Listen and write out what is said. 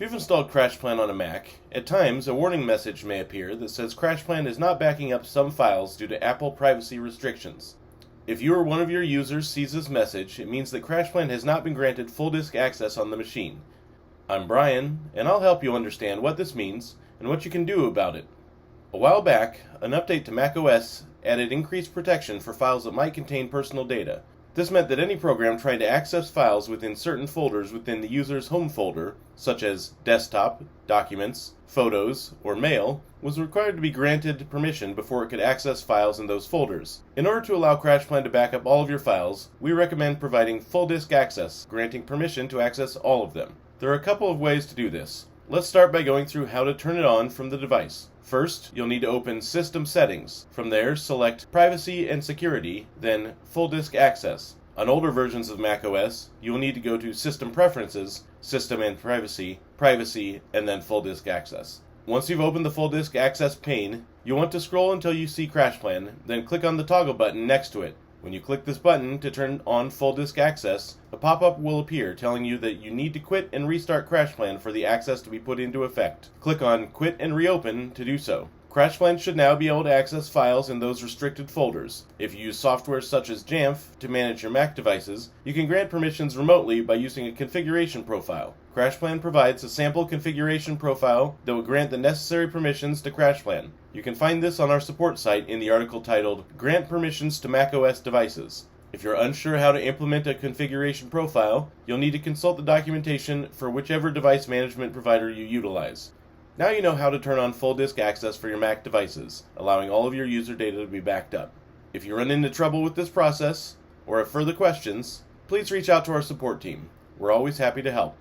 you've installed CrashPlan on a Mac, at times a warning message may appear that says CrashPlan is not backing up some files due to Apple privacy restrictions. If you or one of your users sees this message, it means that CrashPlan has not been granted full disk access on the machine. I'm Brian, and I'll help you understand what this means and what you can do about it. A while back, an update to macOS added increased protection for files that might contain personal data. This meant that any program trying to access files within certain folders within the user's home folder, such as desktop, documents, photos, or mail, was required to be granted permission before it could access files in those folders. In order to allow CrashPlan to back up all of your files, we recommend providing full disk access, granting permission to access all of them. There are a couple of ways to do this. Let's start by going through how to turn it on from the device. First, you'll need to open System Settings. From there, select Privacy and Security, then Full Disk Access. On older versions of macOS, you will need to go to System Preferences, System and Privacy, Privacy, and then Full Disk Access. Once you've opened the Full Disk Access pane, you'll want to scroll until you see CrashPlan, then click on the toggle button next to it. When you click this button to turn on full disk access, a pop-up will appear telling you that you need to quit and restart CrashPlan for the access to be put into effect. Click on Quit and Reopen to do so. CrashPlan should now be able to access files in those restricted folders. If you use software such as Jamf to manage your Mac devices, you can grant permissions remotely by using a configuration profile. CrashPlan provides a sample configuration profile that will grant the necessary permissions to CrashPlan. You can find this on our support site in the article titled Grant Permissions to macOS Devices. If you're unsure how to implement a configuration profile, you'll need to consult the documentation for whichever device management provider you utilize. Now you know how to turn on full disk access for your Mac devices, allowing all of your user data to be backed up. If you run into trouble with this process, or have further questions, please reach out to our support team. We're always happy to help.